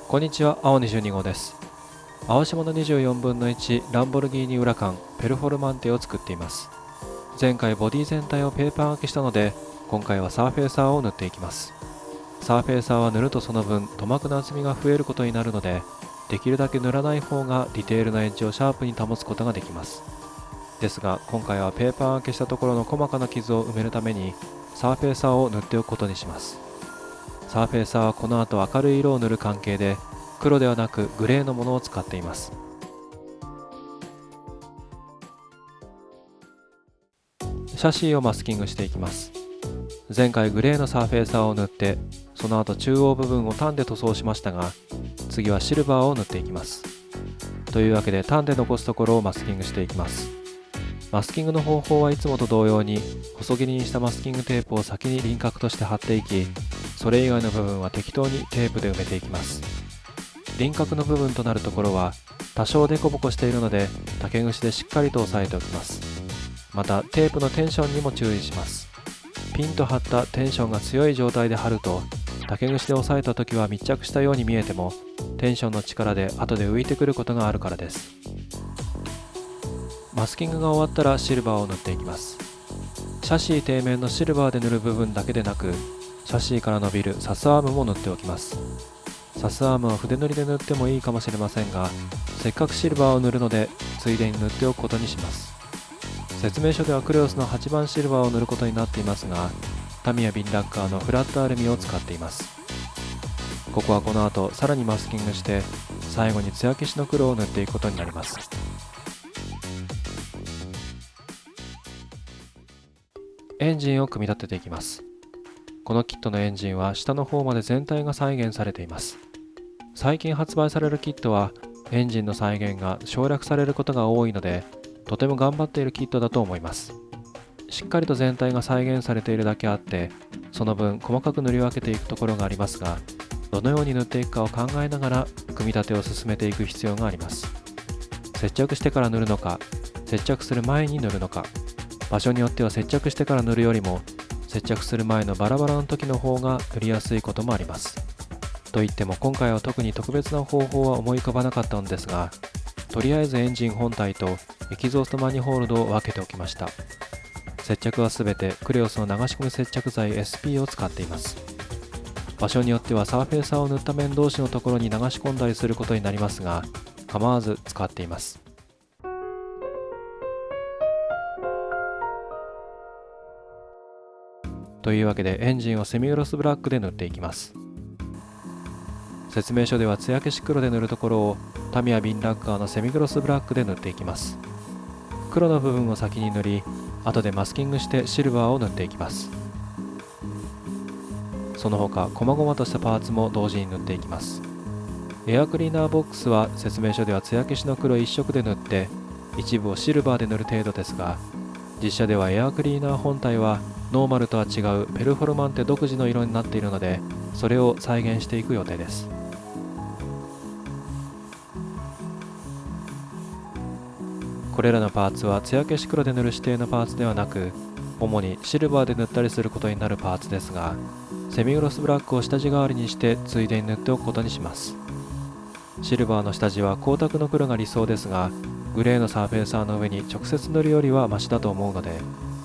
こんにちは、青22号です。青島の24分の1ランボルギーニウラカンペルフォルマンテを作っています。前回ボディ全体をペーパー書きしたので、今回はサーフェーサーを塗っていきます。サーフェーサーは塗るとその分塗膜の厚みが増えることになるので、できるだけ塗らない方がディテールなエッジをシャープに保つことができます。ですが今回はペーパー書きしたところの細かな傷を埋めるためにサーフェーサーを塗っておくことにします。サーフェーサーはこの後明るい色を塗る関係で黒ではなくグレーのものを使っています。シャシーをマスキングしていきます。前回グレーのサーフェーサーを塗ってその後中央部分をタンで塗装しましたが、次はシルバーを塗っていきます。というわけでタンで残すところをマスキングしていきます。マスキングの方法はいつもと同様に細切りにしたマスキングテープを先に輪郭として貼っていき、それ以外の部分は適当にテープで埋めていきます。輪郭の部分となるところは多少デコボコしているので竹串でしっかりと押さえておきます。またテープのテンションにも注意します。ピンと張ったテンションが強い状態で貼ると竹串で押さえた時は密着したように見えてもテンションの力で後で浮いてくることがあるからです。マスキングが終わったらシルバーを塗っていきます。シャシー底面のシルバーで塗る部分だけでなく、シャシーから伸びるサスアームも塗っておきます。サスアームは筆塗りで塗ってもいいかもしれませんが、せっかくシルバーを塗るのでついでに塗っておくことにします。説明書ではクレオスの8番シルバーを塗ることになっていますが、タミヤビンラッカーのフラットアルミを使っています。ここはこの後さらにマスキングして最後に艶消しの黒を塗っていくことになります。エンジンを組み立てていきます。このキットのエンジンは下の方まで全体が再現されています。最近発売されるキットはエンジンの再現が省略されることが多いので、とても頑張っているキットだと思います。しっかりと全体が再現されているだけあって、その分細かく塗り分けていくところがありますが、どのように塗っていくかを考えながら組み立てを進めていく必要があります。接着してから塗るのか、接着する前に塗るのか、場所によっては接着してから塗るよりも接着する前のバラバラの時の方が塗りやすいこともあります。といっても今回は特に特別な方法は思い浮かばなかったのですが、とりあえずエンジン本体とエキゾーストマニホールドを分けておきました。接着はすべてクレオスの流し込み接着剤 SP を使っています。場所によってはサーフェーサーを塗った面同士のところに流し込んだりすることになりますが、構わず使っています。というわけでエンジンをセミグロスブラックで塗っていきます。説明書では艶消し黒で塗るところをタミヤビンラッカーのセミグロスブラックで塗っていきます。黒の部分を先に塗り、後でマスキングしてシルバーを塗っていきます。その他細々としたパーツも同時に塗っていきます。エアクリーナーボックスは説明書では艶消しの黒一色で塗って一部をシルバーで塗る程度ですが、実写ではエアクリーナー本体はノーマルとは違うペルフォルマンテ独自の色になっているので、それを再現していく予定です。これらのパーツは艶消し黒で塗る指定のパーツではなく、主にシルバーで塗ったりすることになるパーツですが、セミグロスブラックを下地代わりにしてついでに塗っておくことにします。シルバーの下地は光沢の黒が理想ですが、グレーのサーフェーサーの上に直接塗るよりはマシだと思うので、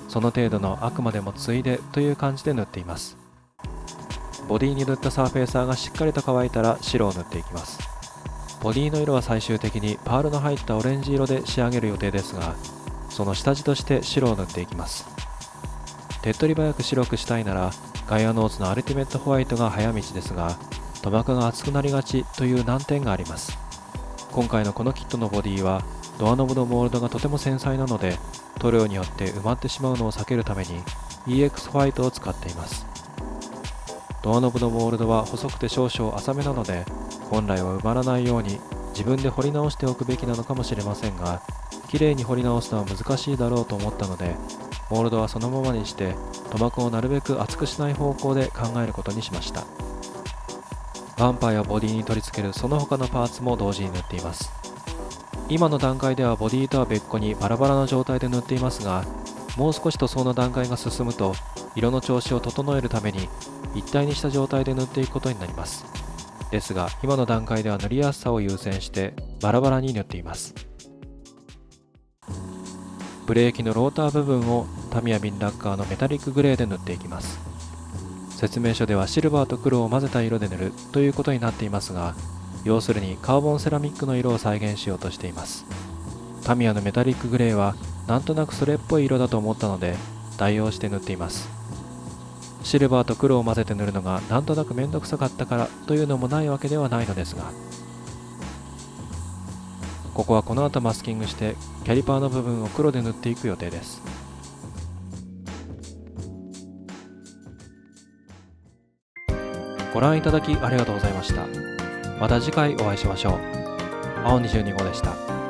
その程度のあくまでもついでという感じで塗っています。ボディに塗ったサーフェーサーがしっかりと乾いたら白を塗っていきます。ボディの色は最終的にパールの入ったオレンジ色で仕上げる予定ですが、その下地として白を塗っていきます。手っ取り早く白くしたいならガイアノーツのアルティメットホワイトが早道ですが、塗膜が厚くなりがちという難点があります。今回のこのキットのボディはドアノブのモールドがとても繊細なので、塗料によって埋まってしまうのを避けるために EX ホワイトを使っています。ドアノブのモールドは細くて少々浅めなので、本来は埋まらないように自分で彫り直しておくべきなのかもしれませんが、綺麗に彫り直すのは難しいだろうと思ったので、モールドはそのままにして塗膜をなるべく厚くしない方向で考えることにしました。バンパーやボディに取り付けるその他のパーツも同時に塗っています。今の段階ではボディとは別個にバラバラな状態で塗っていますが、もう少し塗装の段階が進むと色の調子を整えるために一体にした状態で塗っていくことになります。ですが今の段階では塗りやすさを優先してバラバラに塗っています。ブレーキのローター部分をタミヤビンラッカーのメタリックグレーで塗っていきます。説明書ではシルバーと黒を混ぜた色で塗るということになっていますが、要するにカーボンセラミックの色を再現しようとしています。タミヤのメタリックグレーはなんとなくそれっぽい色だと思ったので代用して塗っています。シルバーと黒を混ぜて塗るのがなんとなくめんどくさかったからというのもないわけではないのですが、ここはこの後マスキングしてキャリパーの部分を黒で塗っていく予定です。ご覧いただきありがとうございました。また次回お会いしましょう。青22号でした。